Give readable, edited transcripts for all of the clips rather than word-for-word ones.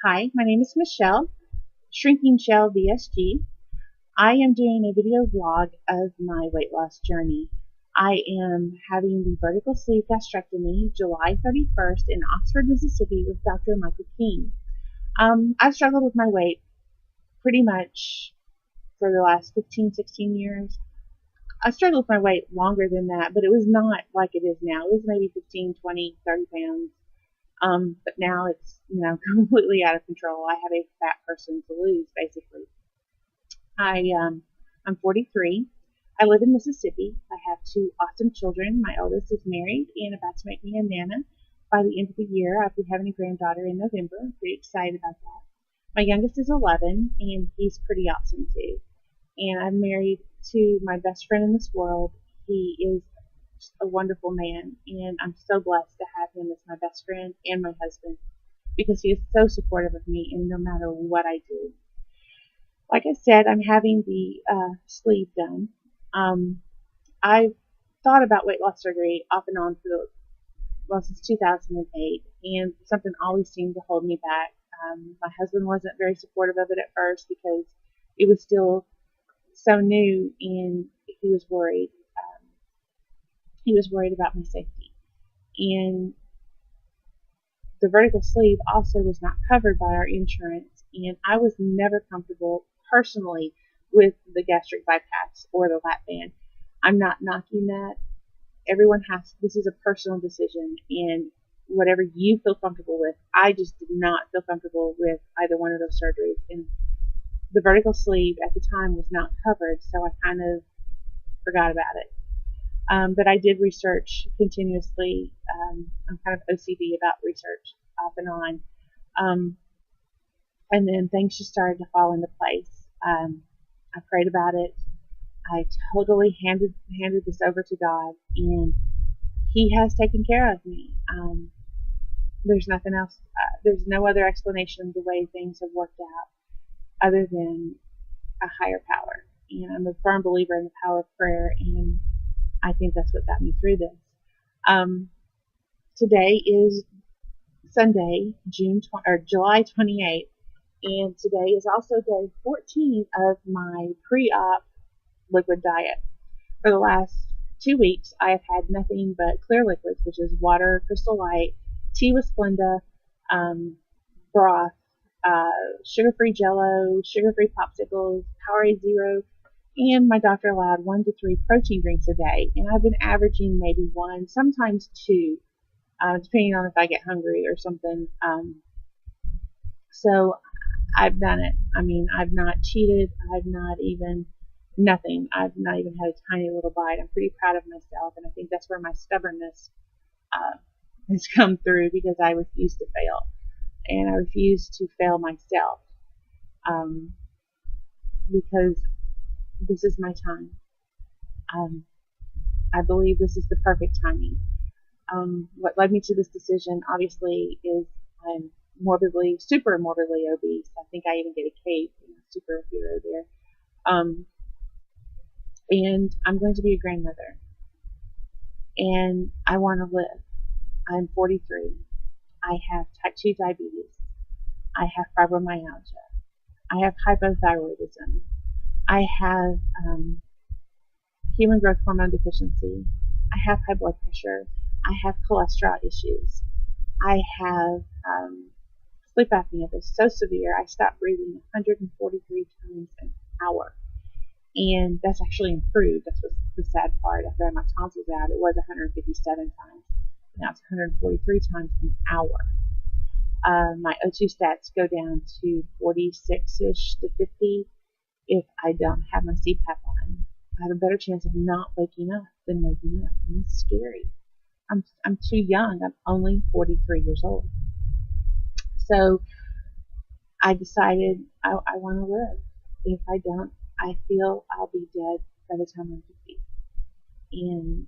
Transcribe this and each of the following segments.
Hi, my name is Michelle, Shrinking Shell VSG. I am doing a video vlog of my weight loss journey. I am having the vertical sleeve gastrectomy July 31st in Oxford, Mississippi with Dr. Michael King. I've struggled with my weight pretty much for the last 15, 16 years. I struggled with my weight longer than that, but it was not like it is now. It was maybe 15, 20, 30 pounds. But now it's, completely out of control. I have a fat person to lose, basically. I'm 43. I live in Mississippi. I have two awesome children. My oldest is married and about to make me a nana by the end of the year. I'll be having a granddaughter in November. I'm pretty excited about that. My youngest is 11, and he's pretty awesome too. And I'm married to my best friend in this world. He is a wonderful man, and I'm so blessed to have him as my best friend and my husband because he is so supportive of me and no matter what I do. Like I said, I'm having the sleeve done. I've thought about weight loss surgery off and on since 2008, and something always seemed to hold me back. My husband wasn't very supportive of it at first because it was still so new, and he was worried. He was worried about my safety. And the vertical sleeve also was not covered by our insurance, and I was never comfortable personally with the gastric bypass or the lap band. I'm not knocking that. This is a personal decision, and whatever you feel comfortable with. I just did not feel comfortable with either one of those surgeries, and the vertical sleeve at the time was not covered, so I kind of forgot about it. But I did research continuously. I'm kind of OCD about research off and on. And then things just started to fall into place. I prayed about it. I totally handed this over to God, and He has taken care of me. There's nothing else. There's no other explanation of the way things have worked out other than a higher power. And I'm a firm believer in the power of prayer, and I think that's what got me through this. Today is Sunday, July 28th, and today is also day 14 of my pre-op liquid diet. For the last 2 weeks, I have had nothing but clear liquids, which is water, Crystal Light, tea with Splenda, broth, sugar-free Jello, sugar-free popsicles, Powerade Zero, and my doctor allowed 1 to 3 protein drinks a day, and I've been averaging maybe 1, sometimes 2, depending on if I get hungry or something. So I've done it. I mean, I've not cheated. I've not even nothing. I've not even had a tiny little bite. I'm pretty proud of myself, and I think that's where my stubbornness has come through, because I refuse to fail, and I refuse to fail myself, because this is my time. I believe this is the perfect timing. What led me to this decision, obviously, is I'm super morbidly obese. I think I even get a cape, superhero there. And I'm going to be a grandmother. And I want to live. I'm 43. I have type 2 diabetes. I have fibromyalgia. I have hypothyroidism. I have human growth hormone deficiency. I have high blood pressure. I have cholesterol issues. I have sleep apnea that's so severe I stop breathing 143 times an hour. And that's actually improved. That's what's the sad part. After I had my tonsils out, it was 157 times. Now it's 143 times an hour. My O2 stats go down to 46-ish to 50 if I don't have my CPAP on. I have a better chance of not waking up than waking up, and it's scary. I'm too young. I'm only 43 years old. So I decided I want to live. If I don't, I feel I'll be dead by the time I'm 50. And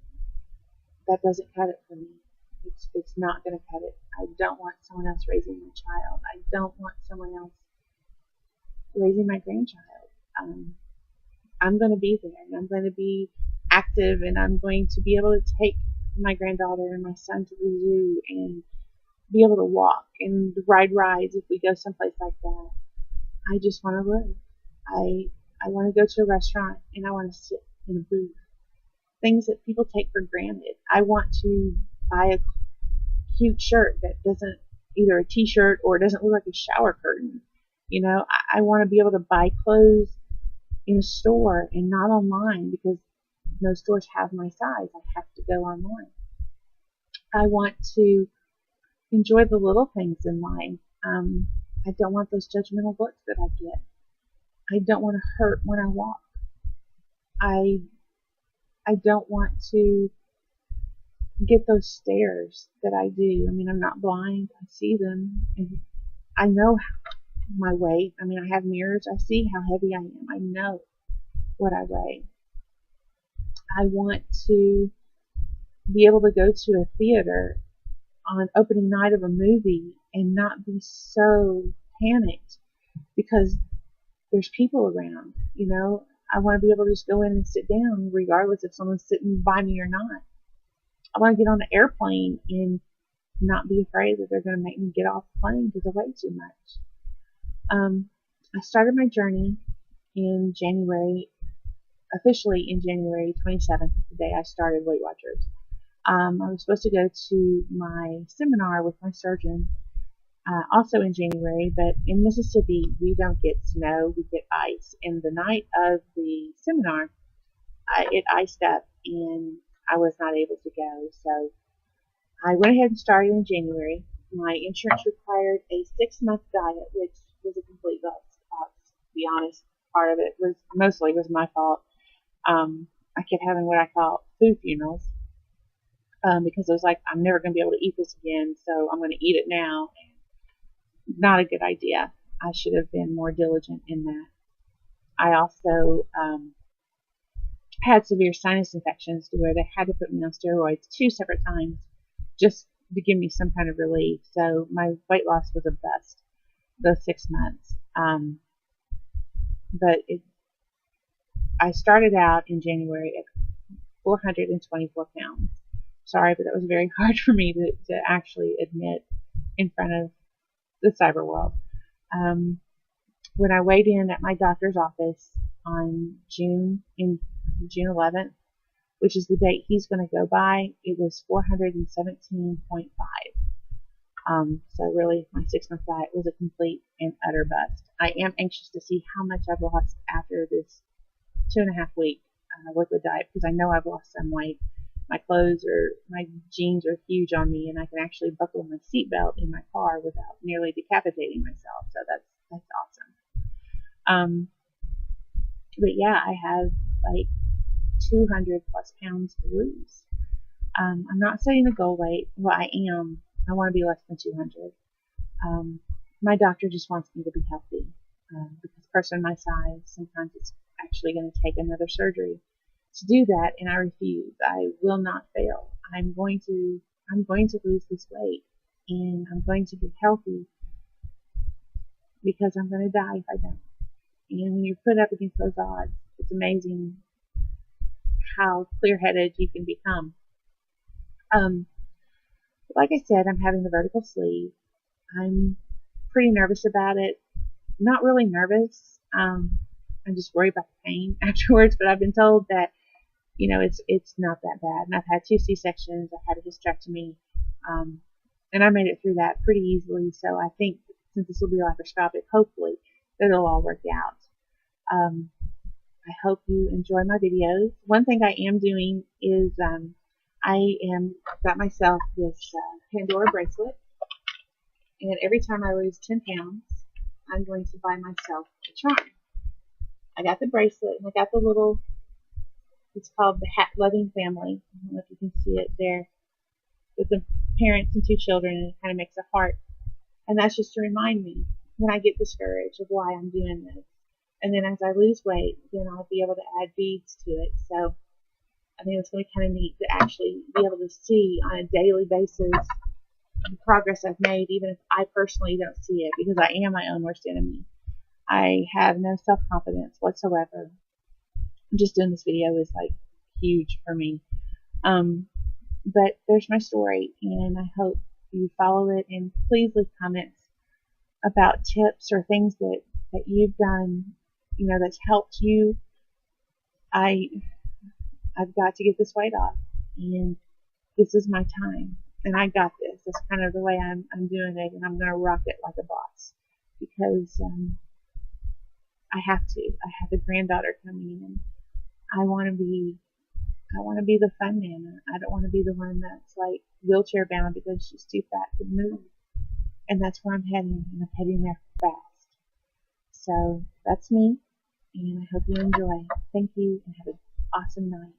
that doesn't cut it for me. It's not going to cut it. I don't want someone else raising my child. I don't want someone else raising my grandchild. I'm going to be there, and I'm going to be active, and I'm going to be able to take my granddaughter and my son to the zoo, and be able to walk and ride rides if we go someplace like that. I just want to live. I want to go to a restaurant and I want to sit in a booth. Things that people take for granted. I want to buy a cute shirt that doesn't, either a t-shirt or it doesn't look like a shower curtain. I want to be able to buy clothes in a store and not online because no stores have my size. I have to go online. I want to enjoy the little things in life. I don't want those judgmental looks that I get. I don't want to hurt when I walk. I don't want to get those stares that I do. I mean, I'm not blind. I see them, and I know my weight. I mean, I have mirrors. I see how heavy I am. I know what I weigh. I want to be able to go to a theater on opening night of a movie and not be so panicked because there's people around. I want to be able to just go in and sit down regardless if someone's sitting by me or not. I want to get on the airplane and not be afraid that they're going to make me get off the plane because I weigh too much. I started my journey in January, officially in January 27th, the day I started Weight Watchers. I was supposed to go to my seminar with my surgeon also in January, but in Mississippi we don't get snow, we get ice. And the night of the seminar, it iced up and I was not able to go. So I went ahead and started in January. My insurance required a 6-month diet, which was a complete bust. To be honest, part of it was mostly my fault. I kept having what I call food funerals because I was like, I'm never going to be able to eat this again, so I'm going to eat it now. Not a good idea. I should have been more diligent in that. I also had severe sinus infections to where they had to put me on steroids 2 separate times just to give me some kind of relief. So my weight loss was a bust those 6 months. But I started out in January at 424 pounds. Sorry, but that was very hard for me to actually admit in front of the cyber world. When I weighed in at my doctor's office on June 11th, which is the date he's going to go by, it was 417.5. So really, my 6-month diet was a complete and utter bust. I am anxious to see how much I've lost after this 2.5 week liquid diet because I know I've lost some weight. My jeans are huge on me, and I can actually buckle my seatbelt in my car without nearly decapitating myself. So that's awesome. But yeah, I have like 200 plus pounds to lose. I'm not setting a goal weight. Well, I am. I want to be less than 200. My doctor just wants me to be healthy because a person my size, sometimes it's actually going to take another surgery to do that, and I refuse. I will not fail. I'm going to lose this weight, and I'm going to be healthy because I'm going to die if I don't. And when you're put up against those odds, it's amazing how clear-headed you can become. Like I said, I'm having the vertical sleeve. I'm pretty nervous about it. Not really nervous. I'm just worried about the pain afterwards, but I've been told that it's not that bad. And I've had 2 C-sections. I had a hysterectomy, and I made it through that pretty easily. So I think since this will be laparoscopic, hopefully that it'll all work out. I hope you enjoy my videos. One thing I am doing is got myself this Pandora bracelet, and every time I lose 10 pounds, I'm going to buy myself a charm. I got the bracelet, and I got the little, it's called the Hat Loving Family. I don't know if you can see it there. With the parents and 2 children, and it kind of makes a heart. And that's just to remind me when I get discouraged of why I'm doing this. And then as I lose weight, then I'll be able to add beads to it. So I think it's going to be kind of neat to actually be able to see on a daily basis the progress I've made, even if I personally don't see it, because I am my own worst enemy. I have no self-confidence whatsoever. Just doing this video is like huge for me. But there's my story, and I hope you follow it, and please leave comments about tips or things that you've done, that's helped you. I I've got to get this weight off, and this is my time, and I got this. That's kind of the way I'm doing it, and I'm gonna rock it like a boss because I have to. I have a granddaughter coming, and I want to be the fun Nana. I don't want to be the one that's like wheelchair bound because she's too fat to move. And that's where I'm heading, and I'm heading there fast. So that's me, and I hope you enjoy. Thank you, and have an awesome night.